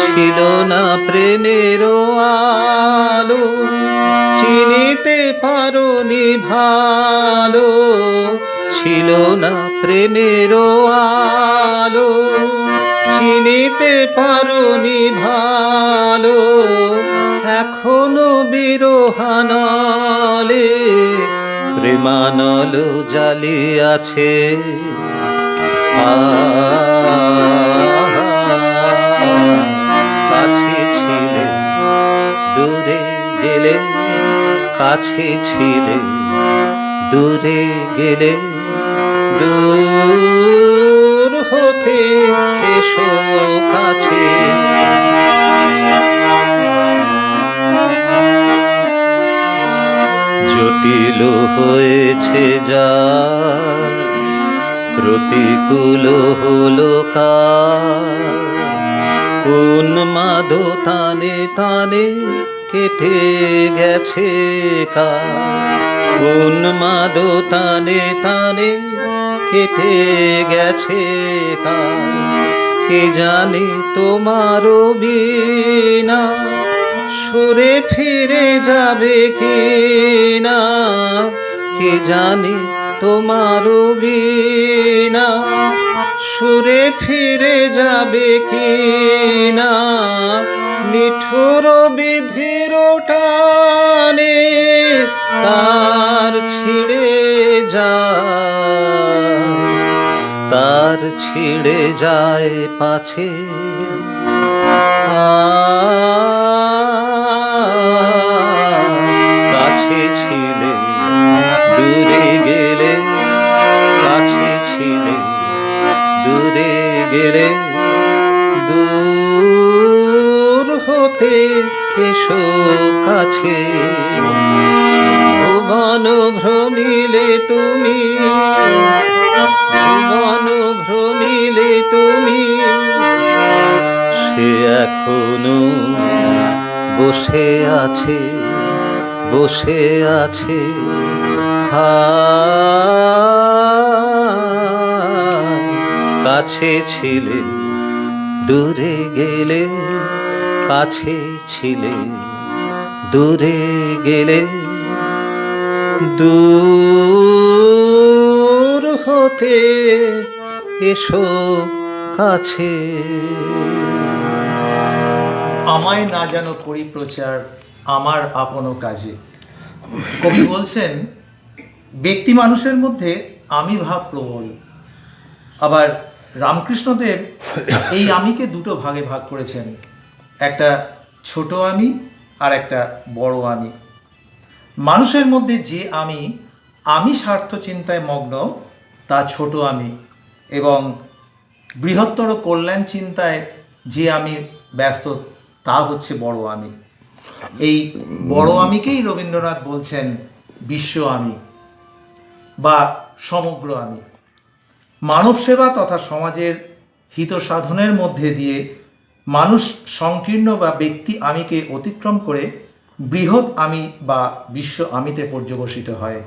ছিল না প্রেমের আলো, চিনিতে পারোনি ভালো, ছিল না প্রেমের আলো, চিনিতে পারোনি ভালো। এখনো বিরহানলে প্রেমানল জ্বালিয়ে আছে। কাছে ছিলে, দূরে গেলে, কাছে ছিলে, দূরে গেলে, দূর হতে এসো কাছে। জটিল হয়েছে যা, প্রতিকূল হলো কাল, উন্মাদ তানে তানে কেটে গেছে কাল, উন্মাদ তানে তানে কেটে গেছে কাল। কে জানে তোমারও বিনা সুরে ফিরে যাবে কি না, কে জানে তোমারও বিনা সুরে ফিরে যাবে কি না। নিঠুর বিধির টানে তার ছিঁড়ে যায়, তার ছিঁড়ে যায় পাছে। কাছে ছিলে, দূরে গেলে, কাছে ছিলে, দূরে গেলে, দূর হতে এসো কাছে। ভুবন ভ্রমিলে তুমি, ভুবন এখনো বসে আছে বসে আছে হায়, কাছে ছিলে দূরে গেলে, কাছে ছিলে দূরে গেলে, দূর হতে এসো কাছে। আমায় না যেন করি প্রচার আমার আপন কাজে। কবি বলছেন ব্যক্তি মানুষের মধ্যে আমি ভাব প্রবল। আবার রামকৃষ্ণদেব এই আমিকে দুটো ভাগে ভাগ করেছেন, একটা ছোট আমি আর একটা বড় আমি। মানুষের মধ্যে যে আমি স্বার্থ চিন্তায় মগ্ন, তা ছোট আমি, এবং বৃহত্তর কল্যাণ চিন্তায় যে আমি ব্যস্ত, তা হচ্ছে বড় আমি। এই বড় আমিকেই রবীন্দ্রনাথ বলছেন বিশ্ব আমি বা সমগ্র আমি। মানব সেবা তথা সমাজের হিত সাধনের মধ্যে দিয়ে মানুষ সংকীর্ণ বা ব্যক্তি আমিকে অতিক্রম করে বৃহৎ আমি বা বিশ্ব আমিতে পর্যবসিত হয়।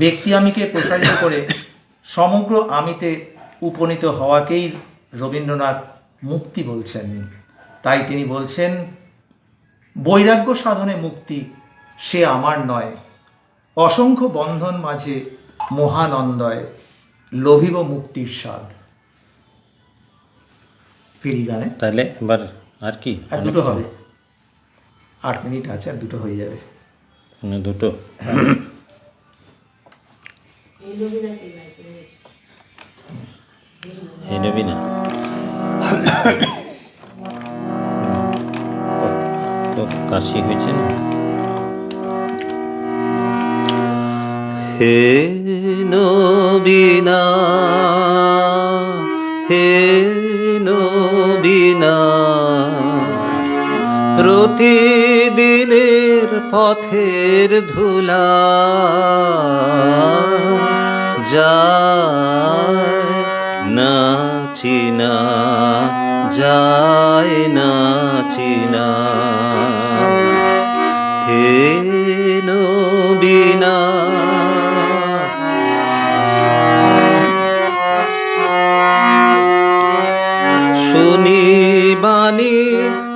ব্যক্তি আমিকে প্রসারিত করে সমগ্র আমিতে উপনীত হওয়াকেই রবীন্দ্রনাথ মুক্তি বলছেন। তাই তিনি বলছেন বৈরাগ্য সাধনে মুক্তি সে আমার নয়, অসংখ্য বন্ধন মাঝে মহানন্দয় লোভিব মুক্তির স্বাদ। ফিরি গানে তাহলে এবার আর কি আর দুটো হবে, 8 মিনিট আছে, আর দুটো হয়ে যাবে। মানে দুটো এই নেবি না তো কাশি হয়েছে না। হে নবীনা হে নবীনা, প্রতিদিনের পথের ধুলা যায় না চিনা, যায় না চিনা। হে নবীনা শুনি বাণী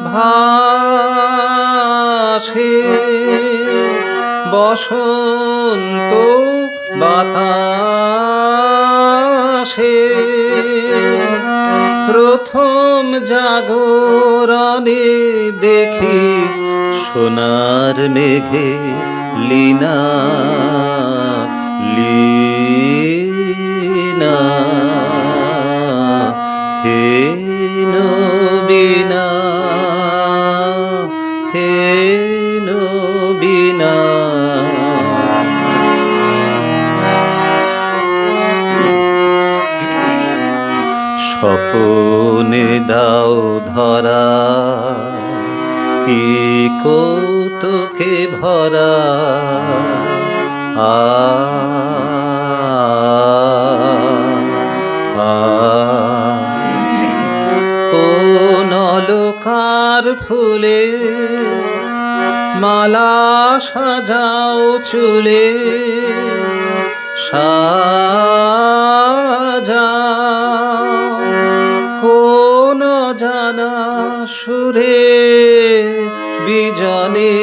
ভাসে বসন্ত বাতাসে, প্রথম জাগরণে দেখি সোনার মেঘে লীনা লীনা। হে নবীনা হে নবীনা, স্বপনে দাও ধরা কি কৌতুকে ভরা, কোন লোকার ফুলে মালা সাজাও চুলে, সাজাও কোন জানা সুরে বিজনে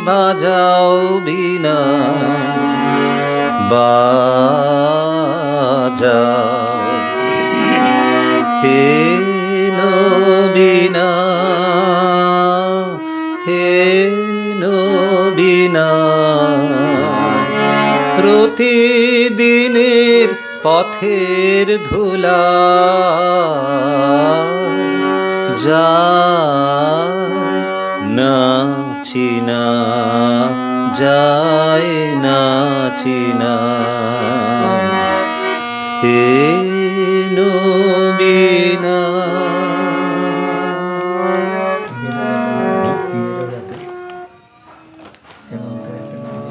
বাজাও বিনা, বাজাও। হে নবীনা হে নবীনা, প্রতিদিনের পথের ধুলা যায় না চিনা, যায় না চিনা। হে নবীনা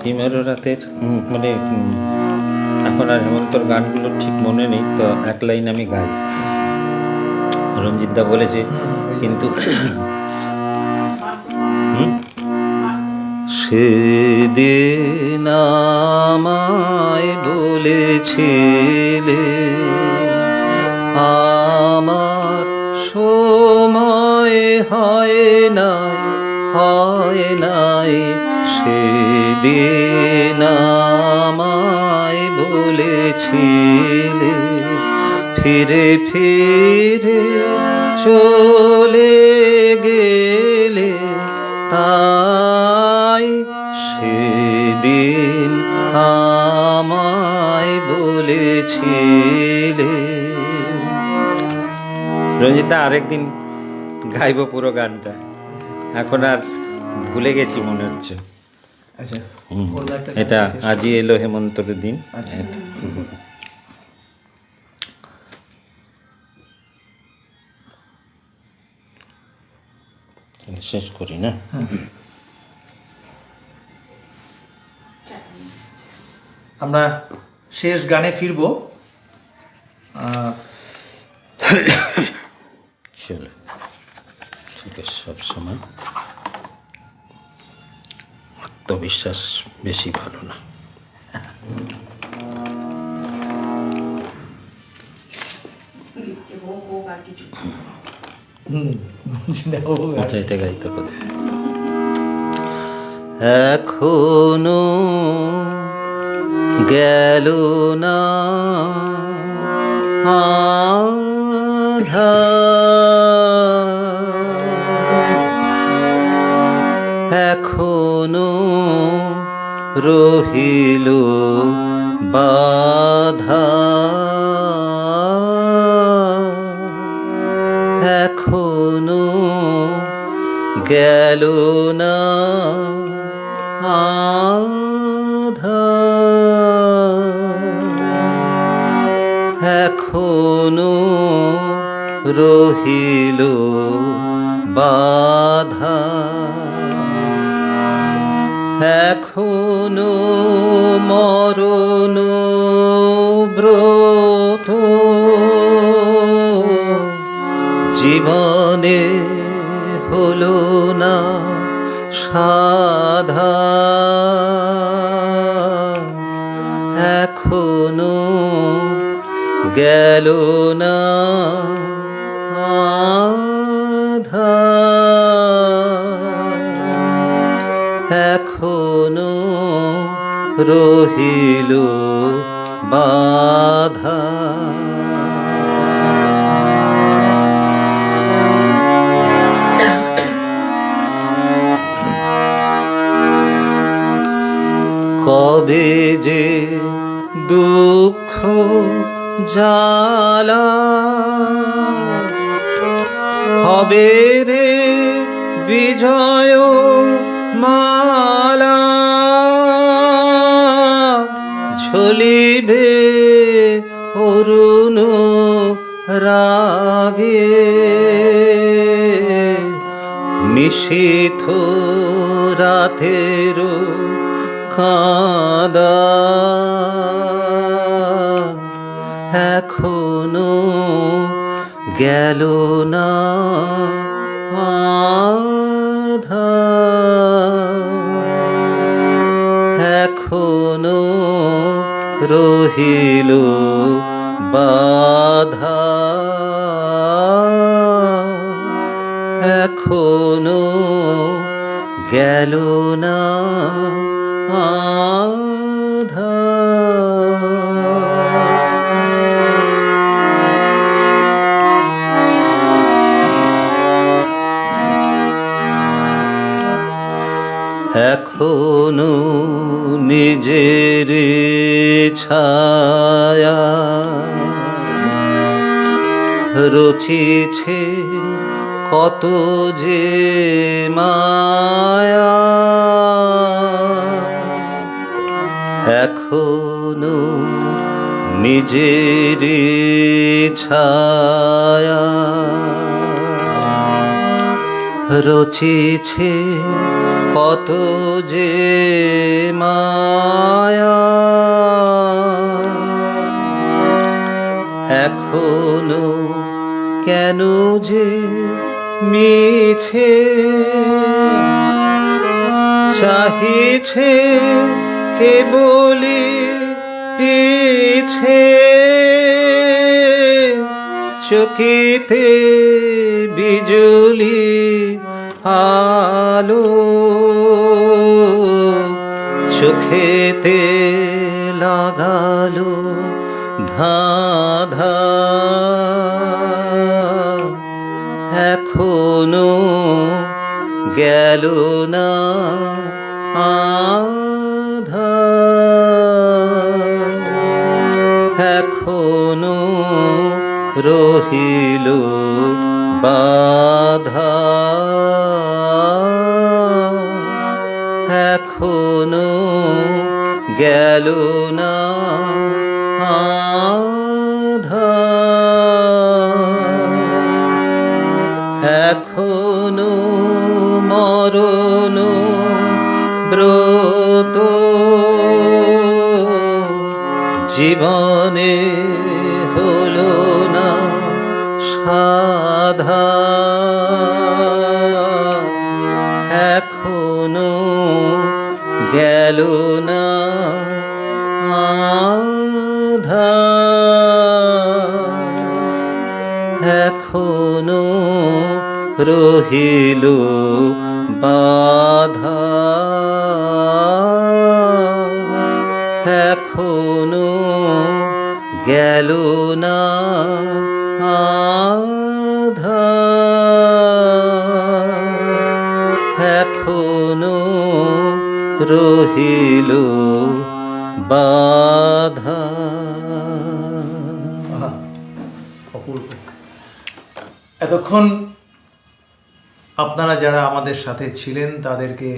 হিমেরও রাতের মানে এখন আর হেমন্তর গানগুলো ঠিক মনে নেই, তো এক লাইন আমি গাই। রঞ্জিতদা বলেছে কিন্তু সেদিন আমায় বলেছিলে আমার সময় হয় নাই সেদিন আমায় বলেছিলে ফিরে ফিরে চলে গেলে তাই সেদিন আমায় বলেছিলে। রঞ্জিতা আরেকদিন গাইব পুরো গানটা, এখন আর ভুলে গেছি মনে হচ্ছে। আচ্ছা, হুম। অন্য একটা এটা গান শেষ করি। আজই এলো হেমন্তর দিন। আচ্ছা। শেষ করি না? আমরা শেষ গানে ফিরবো। চলো, ঠিক আছে। সবসময় আত্মবিশ্বাস বেশি ভালো না। আচ্ছা, এটা গাইতে পারে। এখনো গেল না আঁধার, এখনো রহিল বাধা, এখনো গেল না আঁধার, এখনো রহিল বাধা, এখনো মরণ ব্রত জীবনে হলো না সাধা, এখনো গেল না আঁধার, এখনো রহিল বাধা। কবে যে দুঃখ জ্বালা হবে রে বিজয় মালা, ঝলিবে অরুণ রাগে নিশীথ রাতের কাঁদা, এখনো গেল না আঁধার, এখনো রহিল বাধা, এখনো গেল না এখনো নিজের ছায়া রচিছে কত যে মায়া, এখনো নিজের ছায়া রচিছে কত যে মায়া, এখনো কেন যে মিছে চাহিছে কেবলি পিছে চকিতে বিজুলি আলো চোখেতে লাগালো ধাঁধা এখনো গেল না আধা এখনো রহিল বাধা এখনো গেল না আধা এখনো মরণ ব্রত জীবনে হলো না সাধা এখনো গেল না আধা এখনো রহিল বাধা এখনো গেল না আধা এখনো রহিল বাধা। আহা, অপূর্ব। এতক্ষণ আপনারা যারা আমাদের সাথে ছিলেন তাদেরকে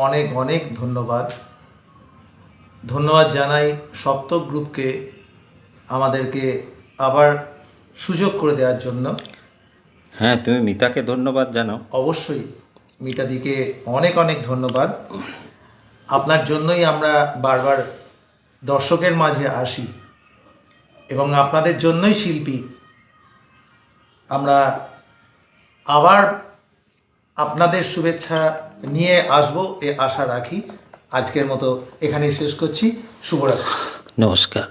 অনেক অনেক ধন্যবাদ। ধন্যবাদ জানাই সপ্তক গ্রুপকে আমাদেরকে আবার সুযোগ করে দেওয়ার জন্য। হ্যাঁ, তুমি মিতাকে ধন্যবাদ জানাও। অবশ্যই মিতাদিকে অনেক অনেক ধন্যবাদ। আপনার জন্যই আমরা বারবার দর্শকের মাঝে আসি এবং আপনাদের জন্যই শিল্পী। আমরা আবার আপনাদের শুভেচ্ছা নিয়ে আসব এ আশা রাখি। আজকের মতো এখানেই শেষ করছি। শুভরাত্রি। নমস্কার।